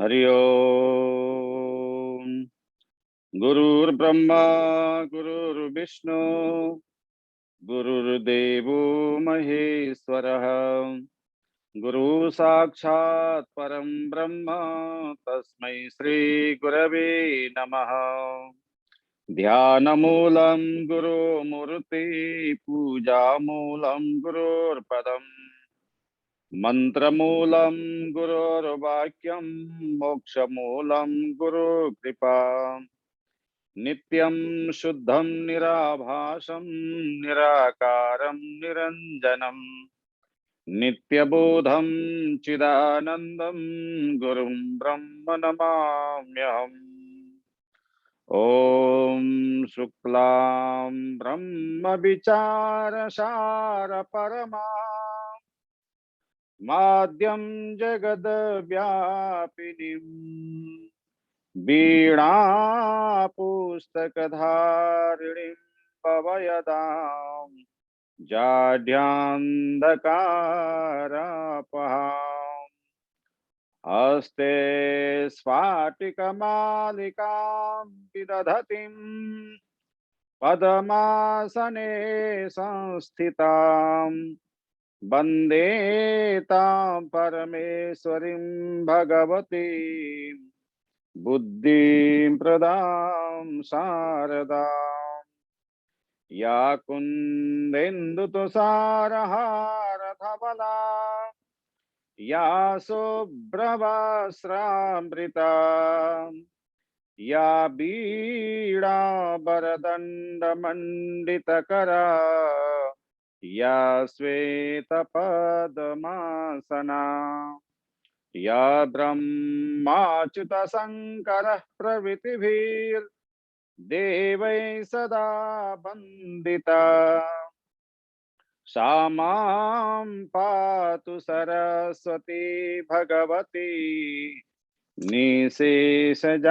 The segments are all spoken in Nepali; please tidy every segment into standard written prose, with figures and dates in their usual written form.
हरि ओम। गुरुर्ब्रह्मा गुरुर्विष्णु गुरुर्देवो महेश्वरः। गुरु साक्षात् परं ब्रह्म तस्मै श्री गुरवे नमः। ध्यानमूलं गुरुमूर्ति पूजामूलं गुरुर्पदम् मंत्रमूलं गुरुर्वाक्यं मोक्षमूलं गुरुकृपा। नित्यं शुद्धं निराभासं निराकारं निरञ्जनं नित्यबोधं चिदानन्दं गुरुं ब्रह्म नमाम्यहम्। ॐ शुक्लां ब्रह्मविचारसार परमा माद्यं जगद्व्यापिनीं वीणापुस्तकधारिणीं पवयदां जाड्यान्धकारापहाम्। हस्ते स्फाटिकमालिकां विदधतीं पद्मासने संस्थिताम् वन्दे तां परमेश्वरीं भगवतीं बुद्धिं प्रदां शारदां। या कुन्देन्दुतुषारहारधवला या शुभ्रवस्त्रामृता या वीणावरदण्डमण्डितकरा या श्वेतपद्मासना या ब्रह्माच्युतशङ्करः प्रभृतिभिर्देवैः सदा वन्दिता। सा मां पातु सरस्वती भगवती निशेषजाड्यापहा।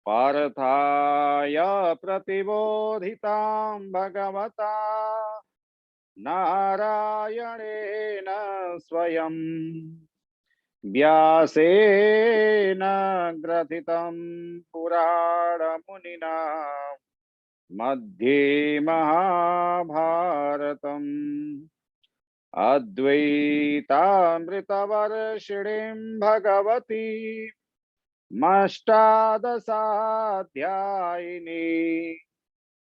पार्थाय प्रतिबोधितां भगवता नारायणेन स्वयं व्यासेन ग्रथितं पुराणमुनिना मध्ये महाभारतम्। अद्वैतामृतवर्षिणीं भगवती मष्टादशाध्यायिनी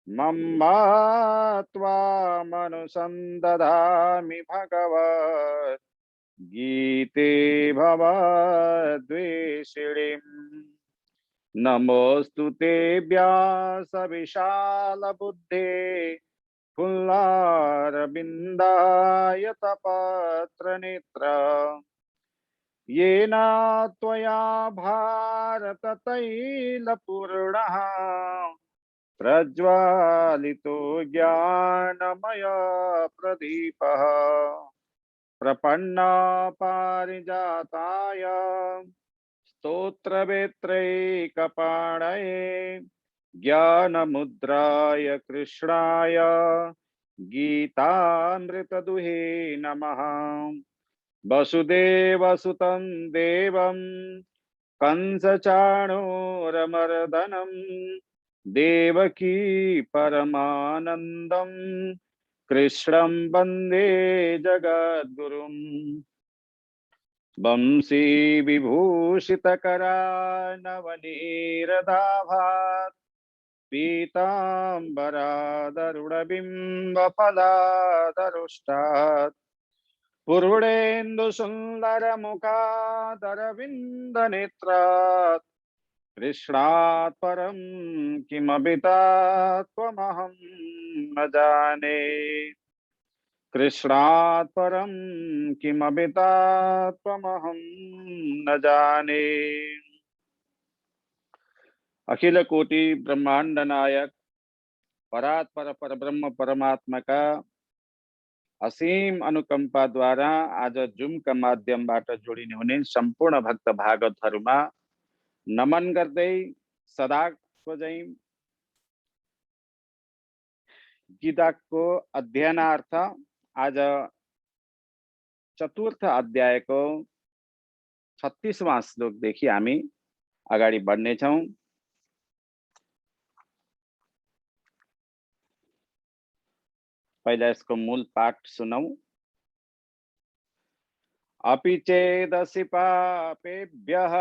मन्त्वामनुसन्दधामि भगवत् गीते भवद्वेषिणीम्। नमोऽस्तु ते व्यासविशालबुद्धे फुल्लारविन्दायतपत्रनेत्र येन त्वया भारततैलपूर्णः प्रज्वालितो ज्ञानमय प्रदीपः। प्रपन्ना पारिजाताय स्तोत्रवेत्रैकपाणये ज्ञानमुद्राय कृष्णाय गीतामृतदुहे नमः। वसुदेवसुतं देवं कंसचाणूरमर्दनं देवकी परमानन्दं कृष्णं वन्दे जगद्गुरुम्। वंशी विभूषितकरानवनीरदाभात् पीताम्बरादरुणबिम्बफलादरुष्टात् पूर्णेन्दुसुन्दरमुखादरविन्दनेत्रात् कृष्णात् परं किमपि तत्त्वमहं न जाने। कृष्णात् परं किमपि तत्त्वमहं न जाने। अखिल कोटि ब्रह्मांड नायक परात्पर परब्रह्म परमात्मा का असीम अनुकंपा द्वारा आज जुम का माध्यमबाट जोडिने हुने सम्पूर्ण भक्त भागवतहरुमा नमन गर्दै सदाको झैं गीताको अध्ययनार्थ आज चतुर्थ अध्यायको 36वां श्लोकदेखि हामी अगाडि बढ्नेछौँ। पहिला यसको मूल पाठ सुनौं। अपि चेदसि पापेभ्यः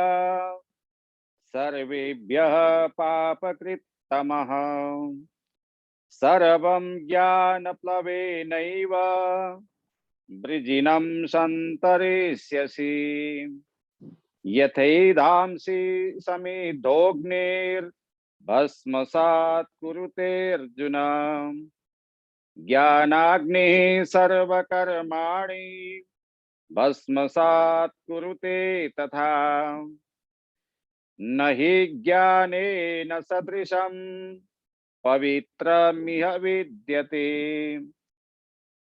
सर्वेभ्यः पापकृत्तमः सर्वं ज्ञानप्लवेनैव वृजिनं सन्तरिष्यसि यथैधांसि समिद्धोऽग्निर्भस्मसात् कुरुतेऽर्जुन ज्ञानाग्निः सर्वकर्माणि भस्मसात् कुरुते तथा न हि ज्ञानेन सदृशं पवित्रमिह विद्यते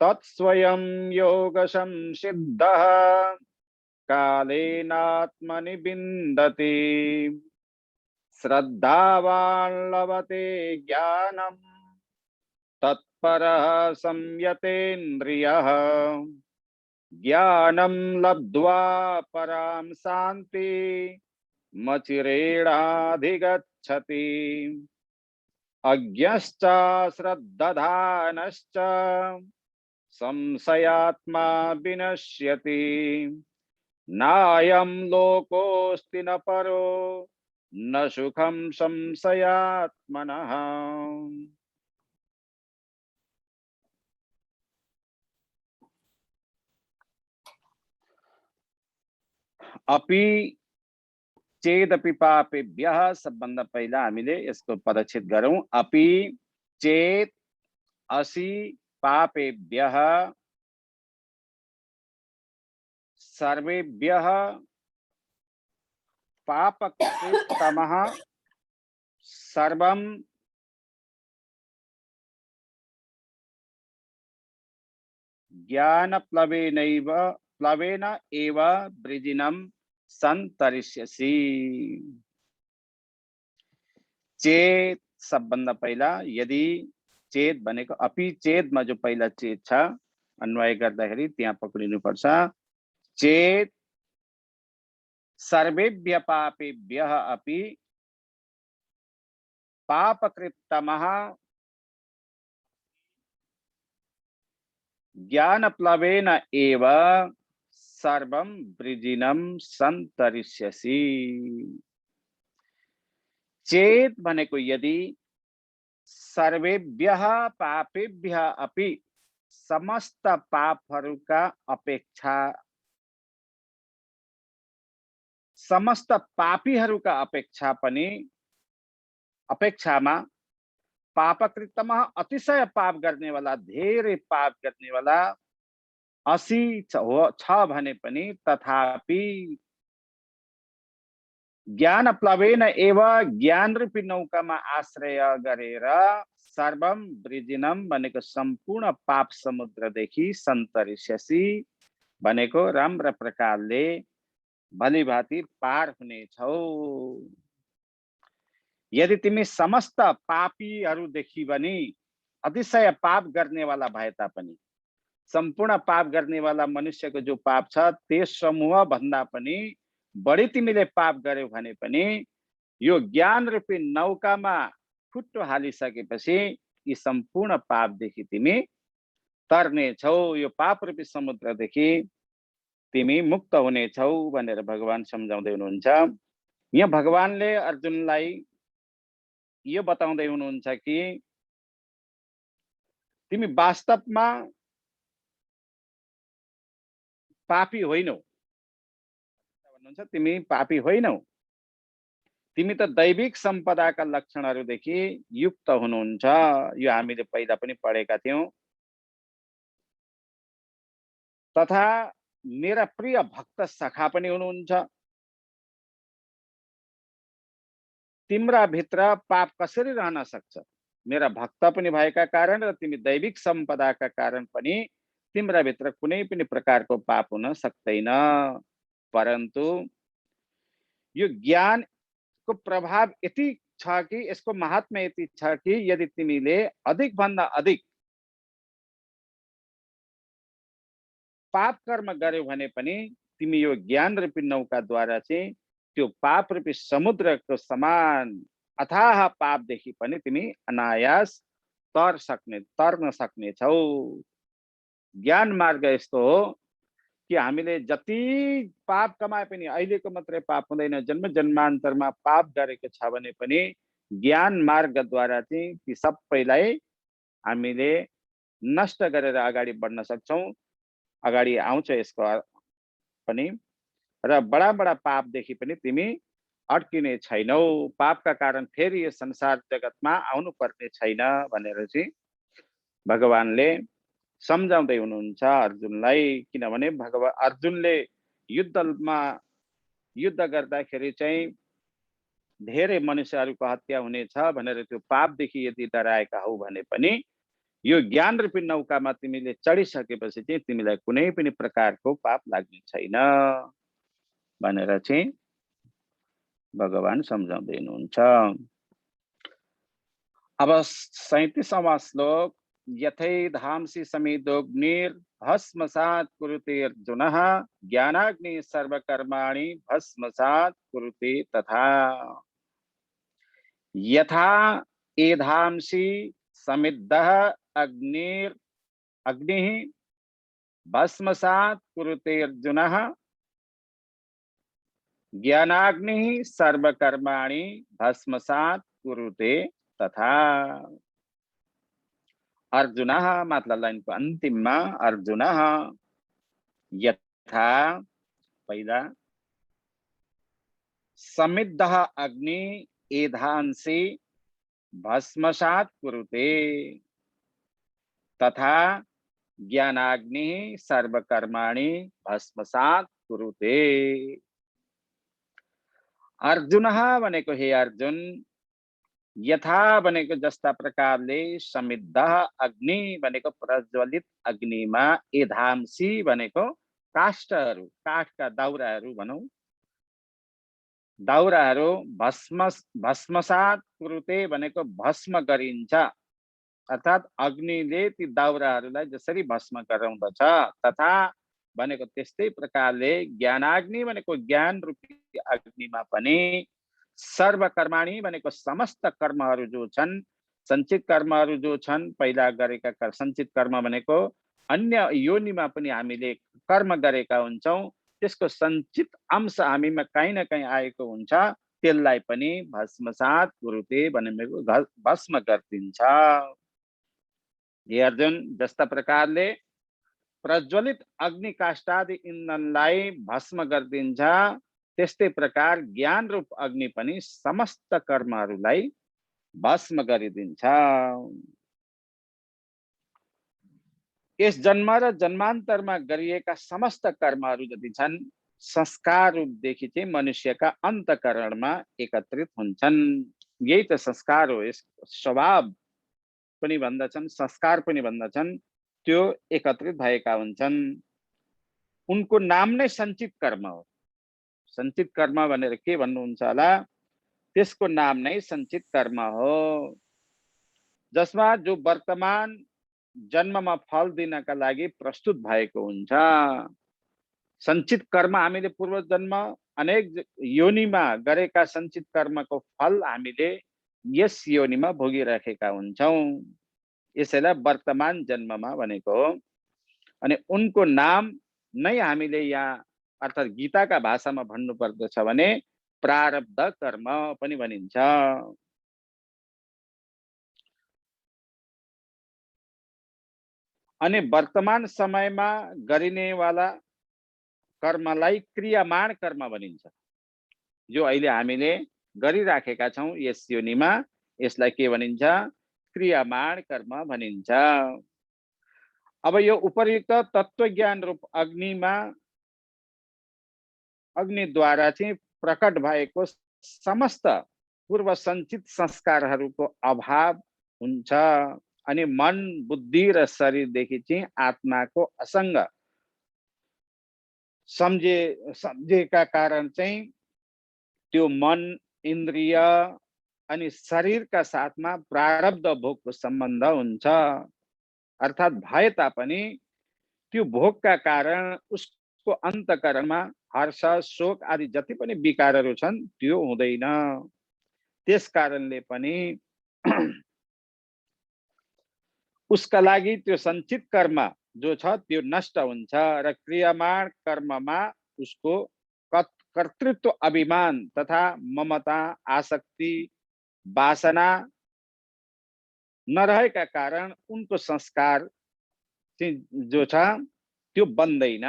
तत्स्वयं योगसंसिद्धः कालेनात्मनि विन्दति श्रद्धावान् लभते ज्ञानं तत्परः संयतेन्द्रियः ज्ञानं लब्ध्वा परां शान्ति मचिरेणाधिगच्छति अज्ञश्च श्रद्धधानश्च संशयात्मा विनश्यति नायं लोकोऽस्ति न परो न सुखं संशयात्मनः। अपि चेदपि पापेभ्यः सबभन्दा पहिला हामीले यसको पदच्छेद गरौँ। अपि चेत असि पापेभ्यः सर्वेभ्यः पापकृत्तमः सर्वं ज्ञानप्लवेन एव वृजिनं सन्तरिष्यसि। चेत सबभन्दा पहिला यदि चेत भनेको अपि चेतमा जो पहिला चेत छ अन्वय गर्दाखेरि त्यहाँ पक्रिनुपर्छ। चेत सर्वेभ्य पापेभ्यः अपि पापकृत्तमः ज्ञानप्लवेन एव सर्वं वृजिनं सन्तरिष्यसि। चेत भनेको यदि सर्वेभ्यः पापेभ्यः अपि समस्त पापहरूका अपेक्षा समस्त पापीहरूका अपेक्षामा पापकृतमः अतिशय पाप गर्नेवाला धेरै पाप गर्नेवाला 80 छ भने पनि तथापि ज्ञान प्लवेन एव ज्ञान रूपी नौकामा आश्रय गरेर सर्वम वृजिनम भनेको सम्पूर्ण पाप समुद्रदेखि सन्तरिष्यसि भनेको राम्रो प्रकारले भलीभाँति पार हुनेछौ। यदि तिमी समस्त पापीहरूदेखि पनि अतिशय पाप गर्नेवाला भए तापनि सम्पूर्ण पाप गर्नेवाला मनुष्यको जो पाप छ त्यस समूह भन्दा पनि बढी तिमीले पाप गर्यौ भने पनि यो ज्ञान रूपी नौकामा खुट्टो हालिसकेपछि यी सम्पूर्ण पापदेखि तिमी तर्नेछौ। यो पाप रूपी समुद्रदेखि तिमी मुक्त हुनेछौ भनेर भगवान सम्झाउँदै हुनुहुन्छ। यहाँ भगवानले अर्जुनलाई यो बताउँदै हुनुहुन्छ कि तिमी वास्तवमा पापी होइनौ भन्नुहुन्छ। तिमी पापी होइनौ, तिमी त दैविक सम्पदाका लक्षणहरूदेखि युक्त हुनुहुन्छ। यो हामीले पहिला पनि पढेका थियौं। तथा मेरा प्रिय भक्त सखा पनि हुनुहुन्छ। तिम्रा भित्र पाप कसरी रहन सक्छ? मेरा भक्त पनि भएका कारण र तिमी दैविक सम्पदाका कारण पनि तिम्रा भित्र कुनै पनि प्रकारको पाप हुन सक्दैन। परन्तु यो ज्ञानको प्रभाव यति छ कि यसको महात्म्य यति छ कि यदि तिमीले अधिक भन्दा अधिक पाप कर्म गर्यौ भने पनि तिमी यो ज्ञान रूपी नौकाद्वारा चाहिँ त्यो पाप रूपी समुद्रको समान अथाह पापदेखि पनि तिमी अनायास तर्न सक्नेछौ। ज्ञान मार्ग यस्तो हो कि हामीले जति पाप कमाए पनि अहिलेको मात्रै पाप हुँदैन, जन्म जन्मान्तरमा पाप गरेको छ भने पनि ज्ञान मार्गद्वारा चाहिँ ती सबैलाई हामीले नष्ट गरेर अगाडि बढ्न सक्छौँ। अगाडि आउँछ यसको पनि। र बडा बडा पापदेखि पनि तिमी अड्किने छैनौ, पापका कारण फेरि यस संसार जगतमा आउनु पर्ने छैन भनेर चाहिँ भगवानले सम्झाउँदै हुनुहुन्छ अर्जुनलाई। किनभने अर्जुनले युद्ध गर्दाखेरि चाहिँ धेरै मनुष्यहरूको हत्या हुनेछ भनेर त्यो पापदेखि यदि डराएका हौ भने पनि यो ज्ञान रूपी नौकामा तिमीले चढिसकेपछि चाहिँ तिमीलाई कुनै पनि प्रकारको पाप लाग्ने छैन भनेर चाहिँ भगवान सम्झाउँदै हुनुहुन्छ। अब 37वां श्लोक। यथैधांसि समिदोऽग्निर् भस्मसात् कुरुते अर्जुनः ज्ञानाग्नि सर्वकर्माणि भस्मसात् कुरुते तथा। यथा एधांसि समिद्धः अग्निः भस्मसात् कुरुते अर्जुनः ज्ञानाग्नि सर्वकर्माणि भस्मसात् कुरुते तथा। अर्जुनः मतलब लाइनको अन्तिममा अर्जुनः यथा पहिला समिद्धः अग्नि एधांसि भस्मसात् कुरुते तथा ज्ञानाग्नि सर्वकर्माणि भस्मसात् कुरुते। अर्जुनः भनेको हे अर्जुन, यथा भनेको जस्ता प्रकारले, समिद्धः अग्नि भनेको प्रज्वलित अग्निमा, एधांसी भनेको काष्ठहरू, काठका दाउराहरू भनौं, दाउराहरू भस्मसात् कुरुते भनेको भस्म गरिन्छ, अर्थात् अग्निले ती दाउराहरूलाई जसरी भस्म गराउँदछ तथा भनेको त्यस्तै प्रकारले ज्ञानाग्नि भनेको ज्ञान रूपी अग्निमा पनि सर्वकर्माणि भनेको समस्त कर्महरू जो छन्, सञ्चित कर्महरू जो छन्, पहिला गरेका सञ्चित कर्म भनेको अन्य योनिमा पनि हामीले कर्म गरेका हुन्छौं, त्यसको सञ्चित अंश हामीमा कहीँ न कहीँ आएको हुन्छ, त्यसलाई पनि भस्मसात् कुरुते भनेको भस्म गरिदिन्छ। हे अर्जुन, जस्ता प्रकारले प्रज्वलित अग्नि काष्ठादि इन्धनलाई भस्म गरिदिन्छ, त्यस्तै प्रकार ज्ञान रूप अग्नि पनि समस्त कर्महरूलाई भस्म गरिदिन्छ। यस जन्म र जन्मान्तरमा गरिएका समस्त कर्महरू जति छन्, संस्कार रूपदेखि चाहिँ मनुष्यका अन्तःकरणमा एकत्रित हुन्छन्। यही त संस्कार हो, यस स्वभाव पनि भन्दछन्, संस्कार पनि भन्दछन्, त्यो एकत्रित भएका हुन्छन्। उनको नाम नै सञ्चित कर्म हो। सञ्चित कर्म भनेर के भन्नुहुन्छ होला? त्यसको नाम नै सञ्चित कर्म हो, जसमा जो वर्तमान जन्ममा फल दिनका लागि प्रस्तुत भएको हुन्छ। सञ्चित कर्म हामीले पूर्व जन्म अनेक योनिमा गरेका सञ्चित कर्मको फल हामीले यस योनिमा भोगिराखेका हुन्छौं, यसैलाई वर्तमान जन्ममा भनेको हो। अनि उनको नाम नै हामीले यहाँ अर्थात् गीताका भाषामा भन्नु पर्दछ भने प्रारब्ध कर्म पनि भनिन्छ। अनि वर्तमान समयमा गरिनेवाला कर्मलाई क्रियामाण कर्म भनिन्छ। जो अहिले हामीले गरिराखेका छौं यस योनिमा, यसलाई के भनिन्छ? क्रियामाण कर्म भनिन्छ। अब यो उपर्युक्त तत्त्वज्ञान रूप अग्निद्वारा चाहिँ प्रकट भएको समस्त पूर्व सञ्चित संस्कारहरूको अभाव हुन्छ। अनि मन, बुद्धि र शरीरदेखि चाहिँ आत्माको असंग सम्झेका कारण चाहिँ त्यो मन, इन्द्रिय अनि शरीरका साथमा प्रारब्ध भोगको सम्बन्ध हुन्छ। अर्थात् भए तापनि त्यो भोगका कारण उसको अन्तःकरणमा हर्ष शोक आदि जति पनि विकारहरू छन् त्यो हुँदैन। त्यस कारणले पनि उसका लागि त्यो सञ्चित कर्म जो छ त्यो नष्ट हुन्छ र क्रियामान कर्ममा उसको कर्तृत्व अभिमान तथा ममता आसक्ति वासना नरहेका कारण उनको संस्कार जो छ त्यो बन्दैन।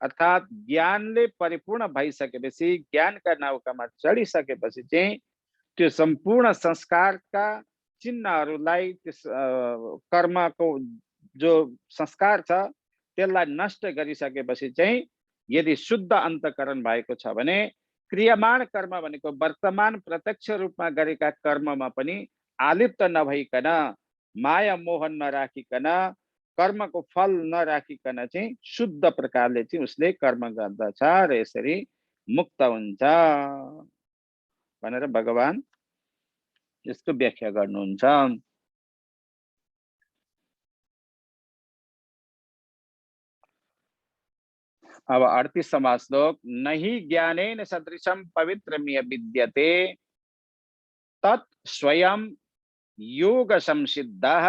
अर्थात् ज्ञानले परिपूर्ण भइसकेपछि ज्ञानका नौकामा चढिसकेपछि चाहिँ त्यो सम्पूर्ण संस्कारका चिन्हहरूलाई त्यस कर्मको जो संस्कार छ त्यसलाई नष्ट गरिसकेपछि चाहिँ यदि शुद्ध अन्तःकरण भएको छ भने क्रियामान कर्म भनेको वर्तमान प्रत्यक्ष रूपमा गरेका कर्ममा पनि आलिप्त नभइकन माया मोह नराखिकन कर्मको फल नराखिकन चाहिँ शुद्ध प्रकारले चाहिँ उसले कर्म गर्दछ र यसरी मुक्त हुन्छ भनेर भगवान यसको व्याख्या गर्नुहुन्छ। अब 38वां श्लोक, नहि ज्ञानेन सदृशं पवित्रमिह विद्यते तत् स्वयं योग संसिद्धः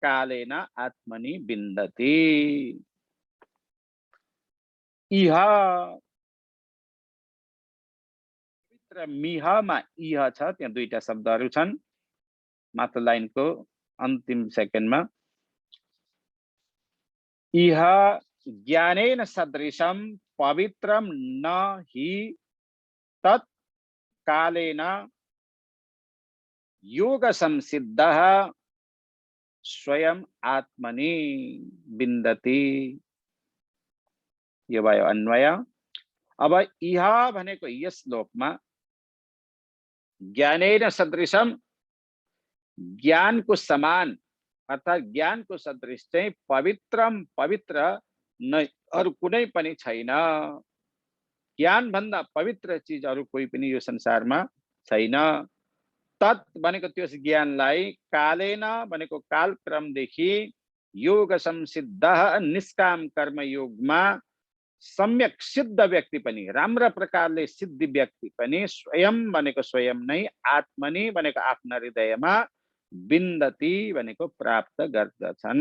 कालेन आत्मनि बिन्दति। इह पवित्र मिहमा इह छ, त्यहाँ दुईटा शब्दहरू छन् मात्र लाइनको अन्तिम सेकेन्डमा। इह ज्ञानेन सदृशं पवित्रम न हि तत् कालेन योग संसिद्धः स्वयं आत्मनि बिन्दति। यो भयो अन्वय। अब इह भनेको यस श्लोकमा ज्ञानेन सदृशम ज्ञानको समान अर्थात् ज्ञानको सदृश चाहिँ पवित्रम पवित्र न अरु कुनै पनि छैन। ज्ञान भन्दा पवित्र चीज अरु कोही पनि यो संसारमा छैन। तत् भनेको त्यस ज्ञानलाई कालेन भनेको कालक्रमदेखि योग संसिद्ध निष्काम कर्म योगमा सम्यक सिद्ध व्यक्ति पनि राम्रा प्रकारले सिद्धि व्यक्ति पनि स्वयं भनेको स्वयं नै आत्मनि भनेको आफ्ना हृदयमा बिन्दति भनेको प्राप्त गर्दछन्।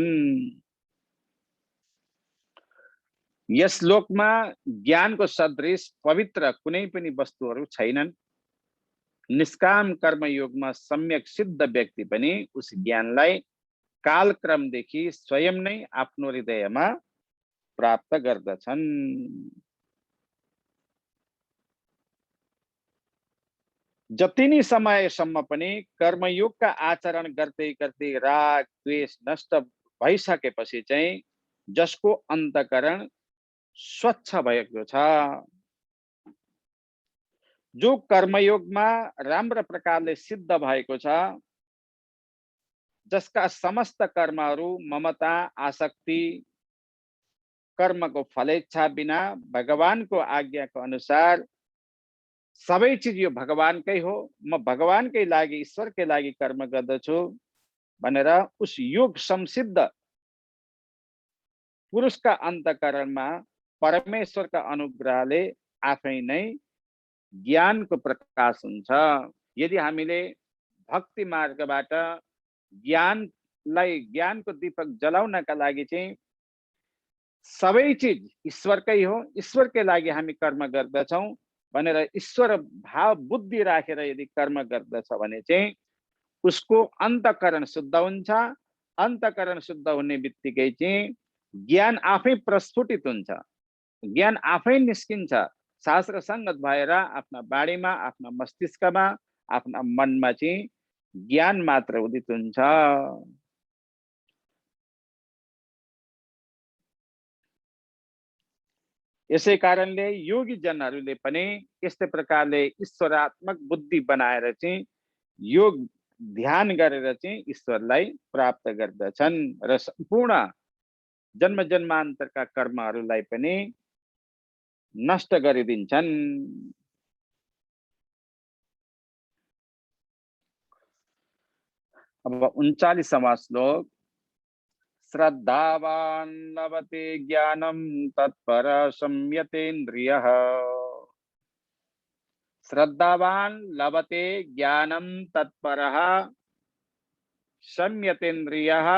यस श्लोकमा ज्ञानको सदृश पवित्र कुनै पनि वस्तुहरू छैनन्। निष्काम कर्म योगमा सम्यक सिद्ध व्यक्ति पनि उस ज्ञानलाई कालक्रमदेखि स्वयं नै आफ्नो हृदयमा प्राप्त गर्दछन्। जति नै समयसम्म पनि कर्मयोगका आचरण गर्दै गर्दै राग द्वेष नष्ट भइसकेपछि चाहिँ जसको अन्तःकरण स्वच्छ भएको छ, जो कर्मयोगमा राम्रो प्रकारले सिद्ध भएको छ, जसका समस्त कर्महरू ममता आसक्ति कर्मको फलेच्छा बिना भगवानको आज्ञाको अनुसार सबै चीज यो भगवानकै हो, म भगवानकै लागि ईश्वरकै लागि कर्म गर्दछु भनेर उस योग संसिद्ध पुरुषका अन्तःकरणमा परमेश्वरका अनुग्रहले आफै नै ज्ञानको प्रकाश हुन्छ। यदि हामीले भक्ति मार्गबाट ज्ञानको दीपक जलाउनका लागि चाहिँ सबै चीज ईश्वरकै हो, ईश्वरकै लागि हामी कर्म गर्दछौं भनेर ईश्वर भाव बुद्धि राखेर यदि कर्म गर्दछ भने चाहिँ उसको अन्तःकरण शुद्ध हुन्छ। अन्तःकरण शुद्ध हुने बित्तिकै चाहिँ ज्ञान आफै प्रस्फुटित हुन्छ, ज्ञान आफै निस्किन्छ। शास्त्र संगत भएर आफ्ना बाणीमा आफ्ना मस्तिष्कमा आफ्ना मनमा चाहिँ ज्ञान मात्र उदित हुन्छ। यसै कारणले योगी जनहरूले पनि यस्तै प्रकारले ईश्वरात्मक बुद्धि बनाएर चाहिँ योग ध्यान गरेर चाहिँ ईश्वरलाई प्राप्त गर्दछन् र सम्पूर्ण जन्म जन्मान्तरका कर्महरूलाई पनि नष्ट गरिदिन्छन्। अब 39वां श्लोक, श्रद्धावान लभते ज्ञानम तत्पर संयतेन्द्रियः। श्रद्धावान लभते ज्ञानम तत्परः संयतेन्द्रियः।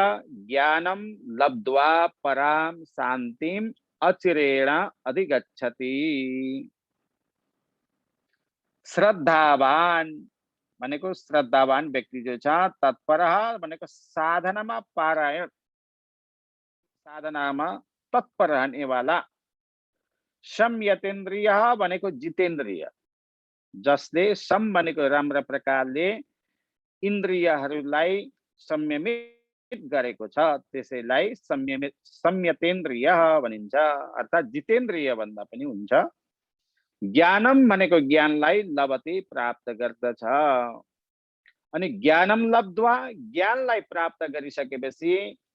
ज्ञानम लब्ध्वा पराम शांतिम अचिरेण अधिगच्छति। श्रद्धावान भनेको श्रद्धावान व्यक्ति जो छ, तत्परः भनेको साधनामा पारायण, साधनामा तत्पर रहनेवाला। संयतेन्द्रियः भनेको जितेन्द्रिय, जसले सम भनेको राम्रो प्रकारले इन्द्रियहरूलाई संयमित गरेको छ, त्यसैलाई संयतेन्द्रिय भनिन्छ, अर्थात् जितेन्द्रिय भन्दा पनि हुन्छ। ज्ञानम भनेको ज्ञानलाई लभते प्राप्त गर्दछ, अनि ज्ञानम लब्ध्वा ज्ञानलाई प्राप्त गरिसकेपछि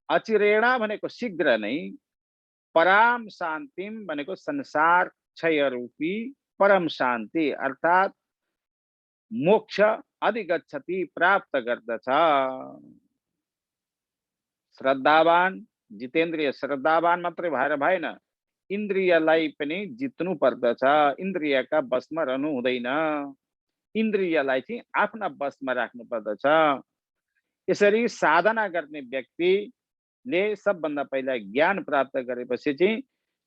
अचिरेण भनेको शीघ्र नै, पराम शान्तिम भनेको संसार क्षय रूपी परम शान्ति अर्थात् मोक्ष अधिगच्छति प्राप्त गर्दछ। श्रद्धावान जितेन्द्रिय, श्रद्धावान मात्रै भएर भएन, इन्द्रियलाई पनि जित्नु पर्दछ, इन्द्रियका बसमा रहनु हुँदैन, इन्द्रियलाई चाहिँ आफ्ना बसमा राख्नु पर्दछ। यसरी साधना गर्ने व्यक्तिले सबभन्दा पहिला ज्ञान प्राप्त गरेपछि चाहिँ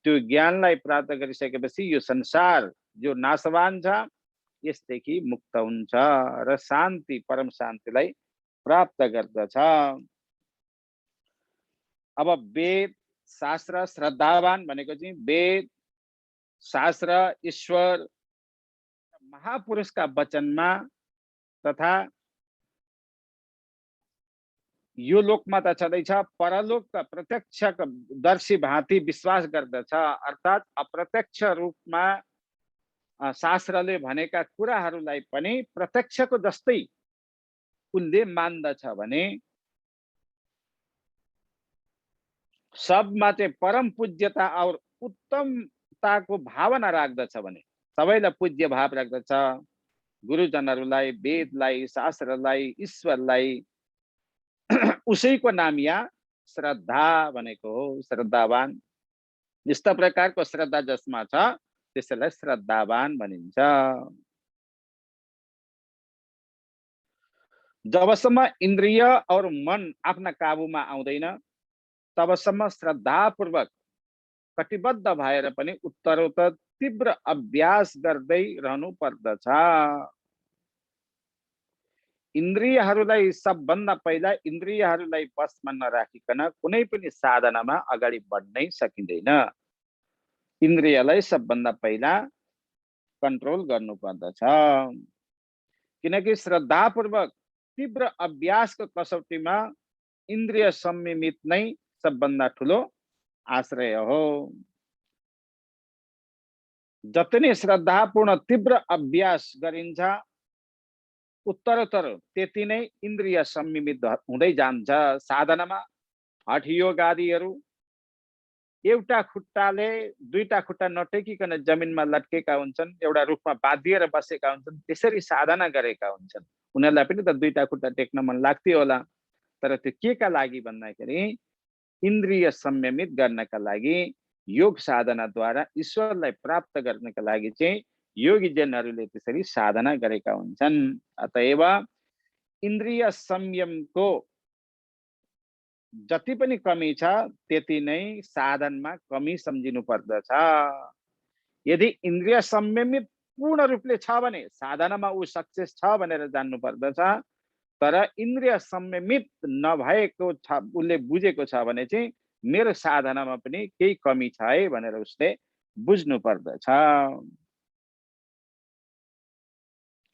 त्यो ज्ञानलाई प्राप्त गरिसकेपछि यो संसार जो नाशवान छ यसदेखि मुक्त हुन्छ र शान्ति परम शान्तिलाई प्राप्त गर्दछ। अब वेद शास्त्र श्रद्धावान भनेको चाहिँ वेद शास्त्र ईश्वर महापुरुषका वचनमा तथा यो लोकमा त छँदैछ, परलोकका प्रत्यक्षदर्शी भाँति विश्वास गर्दछ, अर्थात् अप्रत्यक्ष रूपमा शास्त्रले भनेका कुराहरूलाई पनि प्रत्यक्षको जस्तै उनले मान्दछ भने सबमा चाहिँ परम पूज्यता और उत्तमताको भावना राख्दछ भने, सबैलाई पूज्य भाव राख्दछ, गुरुजनहरूलाई, वेदलाई, शास्त्रलाई, ईश्वरलाई, उसैको नाम यहाँ श्रद्धा भनेको हो, श्रद्धावान। यस्ता प्रकारको श्रद्धा जसमा छ त्यसैलाई श्रद्धावान भनिन्छ। जबसम्म इन्द्रिय और मन आफ्ना काबुमा आउँदैन तबसम्म श्रद्धापूर्वक कटिबद्ध भएर पनि उत्तरोत्तर तीव्र अभ्यास गर्दै रहनु पर्दछ। इन्द्रियहरूलाई सबभन्दा पहिला इन्द्रियहरूलाई बसमा नराखिकन कुनै पनि साधनामा अगाडि बढ्नै सकिँदैन। इन्द्रियलाई सबभन्दा पहिला कन्ट्रोल गर्नु पर्दछ, किनकि श्रद्धापूर्वक तीव्र अभ्यासको कसौटीमा इन्द्रिय संयमित नै सबभन्दा ठुलो आश्रय हो। जति नै श्रद्धापूर्ण तीव्र अभ्यास गरिन्छ उत्तरोत्तर त्यति नै इन्द्रिय संयमित हुँदै जान्छ। साधनामा हठयोग आदिहरू एउटा खुट्टाले दुईटा खुट्टा नटेकिकन जमिनमा लट्केका हुन्छन्, एउटा रुखमा बाँधिएर बसेका हुन्छन्, त्यसरी साधना गरेका हुन्छन्। उनीहरूलाई पनि त दुईटा खुट्टा टेक्न मन लाग्थ्यो होला, तर त्यो केका लागि भन्दाखेरि इन्द्रिय संयमित गर्नका लागि, योग साधनाद्वारा ईश्वरलाई प्राप्त गर्नका लागि चाहिँ योगीजनहरूले त्यसरी साधना गरेका हुन्छन्। अतएव इन्द्रिय संयमको जति पनि कमी छ त्यति नै साधनमा कमी सम्झिनु पर्दछ। यदि इन्द्रिय संयमित पूर्ण रूपले छ भने साधनामा ऊ सक्सेस छ भनेर जान्नु पर्दछ, तर इन्द्रिय संयमित नभएको छ उसले बुझेको छ भने चाहिँ मेरो साधनामा पनि केही कमी छ है भनेर उसले बुझ्नु पर्दछ।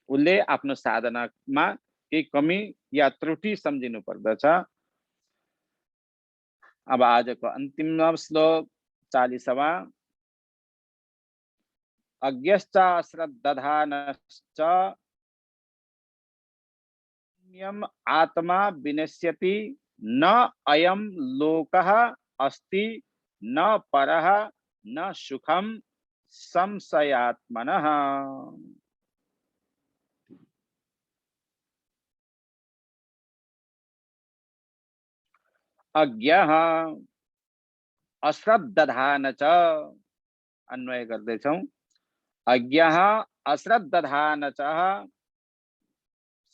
उसले आफ्नो साधनामा केही कमी या त्रुटि सम्झिनु पर्दछ। अब आजको अन्तिम श्लोक 40वां। अज्ञश्च श्रद्धानश्च आत्मा विनश्यति न अयं लोकः अस्ति न परः न सुखम संशयात्मनः। अज्ञः अश्रद्धधान च, अन्वय गर्दैछौं। अज्ञः अश्रद्धधान च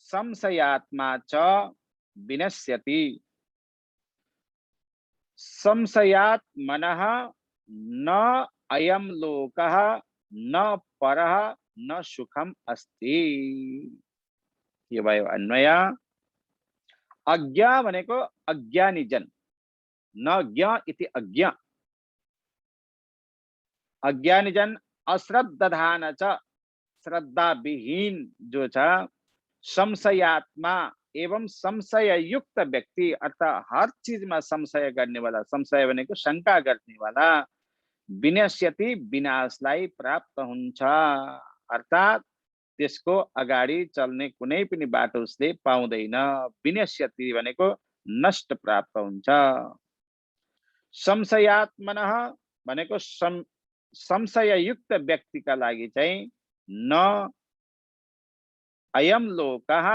संशयात्मा च विनश्यति। संशयात् मनः न अयं लोकः न परः न सुखम अस्ति। यो भयो अन्वय। अज्ञा भनेको अज्ञानी जन, न ज्ञ इति अज्ञ। अज्ञानी जन अश्रद्धधान च, श्रद्धा विहीन जो छ, संशयात्मा एवं संशय युक्त व्यक्ति, अर्थात हर चीज में संशय करने वाला, संशय भनेको शंका गर्ने वाला, विनश्यति विनाशलाई प्राप्त हुन्छ, अर्थात त्यसको अगाडि चल्ने कुनै पनि बाटो उसले पाउँदैन। विनश्यति भनेको नष्ट प्राप्त हुन्छ। संशयात्मनः भनेको संशययुक्त व्यक्तिका लागि चाहिँ न अयम लोकः,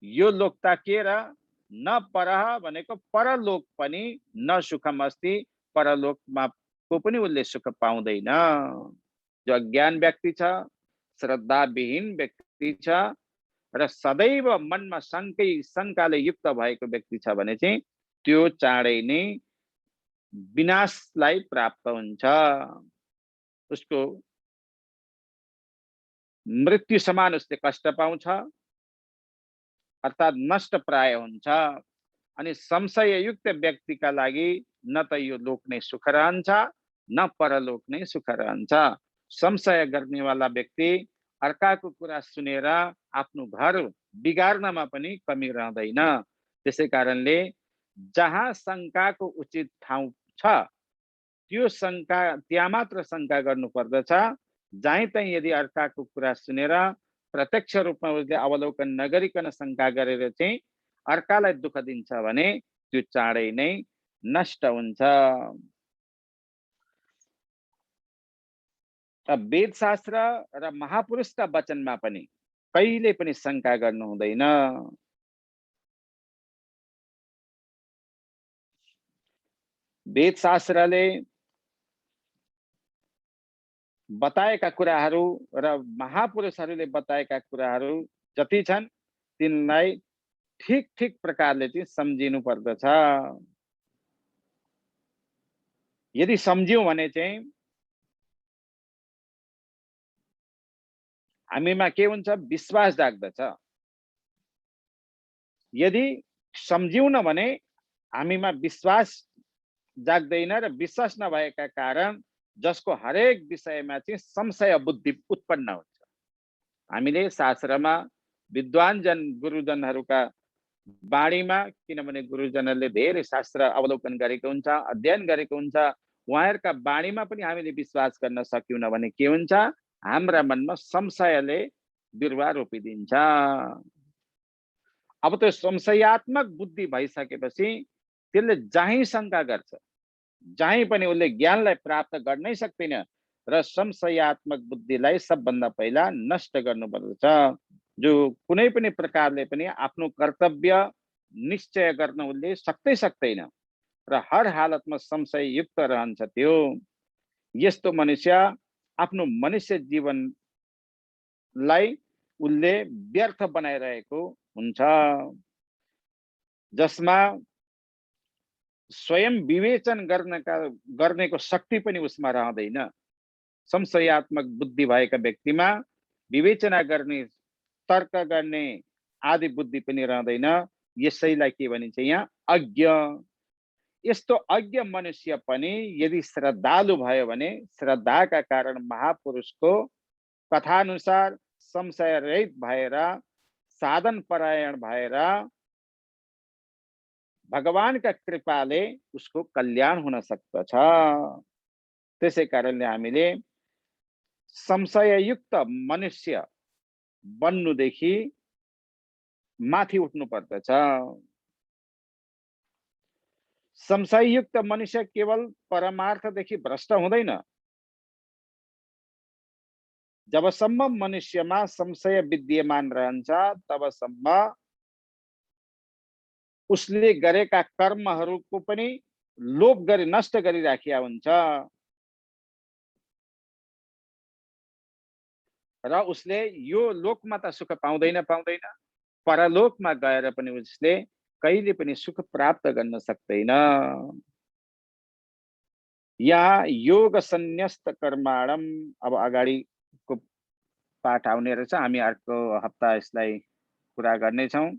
यो लोक त के र, न परः भनेको परलोक पनि, न सुखम अस्ति, परलोकमा को पनि उसले सुख पाउँदैन। जो अज्ञान व्यक्ति छ, श्रद्धा विहीन व्यक्ति छ र सदैव मनमा शंकाले युक्त भएको व्यक्ति छ भने चाहिँ त्यो चाँडै नै विनाशलाई प्राप्त हुन्छ। उसको मृत्यु समान उसले कष्ट पाउँछ, अर्थात नष्ट प्राय हुन्छ। अनि संशययुक्त व्यक्तिका लागि न त यो लोक नै सुख रहन्छ न परलोक नै सुख रहन्छ। संशय गर्नेवाला व्यक्ति अर्काको कुरा सुनेर आफ्नो घर बिगार्नमा पनि कमी रहँदैन। त्यसै कारणले जहाँ शंकाको उचित ठाउँ छ त्यो शंका, त्यहाँ मात्र शंका गर्नुपर्दछ। जहीँ तहीँ यदि अर्काको कुरा सुनेर प्रत्यक्ष रूपमा उसले अवलोकन नगरिकन शंका गरेर चाहिँ अर्कालाई दुःख दिन्छ भने त्यो चाँडै नै नष्ट हुन्छ। वेदशास्त्र र महापुरुषका वचनमा पनि कहिले पनि शंका गर्नु हुँदैन। वेदशास्त्रले बताएका कुराहरू र महापुरुषहरूले बताएका कुराहरू जति छन् तिनलाई ठीक ठीक प्रकारले चाहिँ सम्झिनु पर्दछ। यदि सम्झ्यौं भने चाहिँ हामीमा के हुन्छ, विश्वास जाग्दछ। यदि सम्झ्यौं भने हामीमा विश्वास जाग्दैन र विश्वास नभएका कारण जसको हरेक विषयमा चाहिँ संशय बुद्धि उत्पन्न हुन्छ। हामीले शास्त्रमा विद्वान जन गुरुजनहरूका बाणीमा, किनभने गुरुजनहरूले धेरै शास्त्र अवलोकन गरेको हुन्छ, अध्ययन गरेको हुन्छ, उहाँहरूका बाणीमा पनि हामीले विश्वास गर्न सक्यौं भने के हुन्छ, हाम्रा मनमा संशयले बिरुवा रोपिदिन्छ। अब त्यो संशयात्मक बुद्धि भइसकेपछि त्यसले जहीँ शंका गर्छ, जहीँ पनि उसले ज्ञानलाई प्राप्त गर्नै सक्दैन र संशयात्मक बुद्धिलाई सबभन्दा पहिला नष्ट गर्नुपर्दछ। जो कुनै पनि प्रकारले पनि आफ्नो कर्तव्य निश्चय गर्न उसले सक्दैन र हर हालतमा संशय युक्त रहन्छ। त्यो यस्तो मनुष्य आफ्नो मनुष्य जीवनलाई उसले व्यर्थ बनाइरहेको हुन्छ, जसमा स्वयं विवेचन गर्नेको शक्ति पनि उसमा रहँदैन। संशयात्मक बुद्धि भएका व्यक्तिमा विवेचना गर्ने, तर्क गर्ने आदि बुद्धि पनि रहँदैन। यसैलाई के भनिन्छ यहाँ, अज्ञ। यस्तो अज्ञ मनुष्य पनि यदि श्रद्धालु भयो भने श्रद्धाका कारण महापुरुषको कथानुसार संशय रहित भएर, साधन परायण भएर भगवानका कृपाले उसको कल्याण हुन सक्दछ। त्यसै कारणले हामीले संशययुक्त मनुष्य बन्नुदेखि माथि उठ्नु पर्दछ। संशययुक्त मनुष्य केवल परमार्थदेखि भ्रष्ट हुँदैन। जबसम्म मनुष्यमा संशय विद्यमान रहन्छ तबसम्म उसले गरेका कर्महरूको पनि लोप गरी नष्ट गरिराखेका हुन्छ र उसले यो लोकमा त सुख पाउँदैन पाउँदैन, परलोकमा गएर पनि उसले कहिले पनि सुख प्राप्त गर्न सक्दैन। यहाँ योग संन्यस्त कर्माणम, अब अगाडिको पाठ आउने रहेछ, हामी अर्को हप्ता यसलाई कुरा गर्नेछौँ।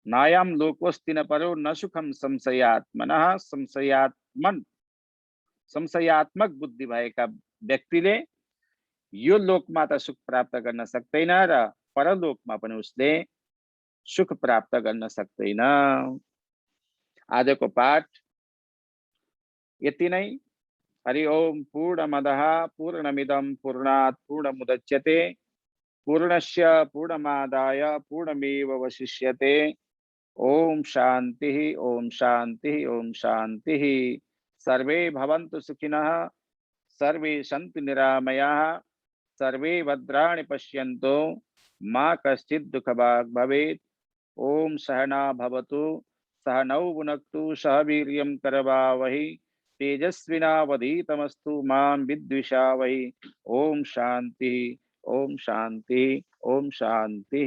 नायम लोकोस्ति न परो न सुखम संशयात्मनः, संशयात्मक बुद्धि भएका व्यक्तिले यो लोकमा त सुख प्राप्त गर्न सक्दैन र परलोकमा पनि उसले सुख प्राप्त गर्न सक्दैन। आजको पाठ यति नै। हरि ओम। पूर्णमदः पूर्णमिदं पूर्णात् पूर्णमुदच्यते पूर्णस्य पूर्णमादाय पूर्णमेवावशिष्यते। ओम शांति ओम शांति ओम शांति। सर्वे भवन्तु सुखिनः, सर्वे सन्तु निरामयाः, सर्वे भद्राणि पश्यन्तु, मा कश्चित् दुःखभाग् भवेत्। ओम सहना भवतु, सहनौ भुनक्तु, सह वीर्यं करवावहै, तेजस्विनावधीतमस्तु मा विद्विषावहै। ओम शांति ओम शांति ओम शांति।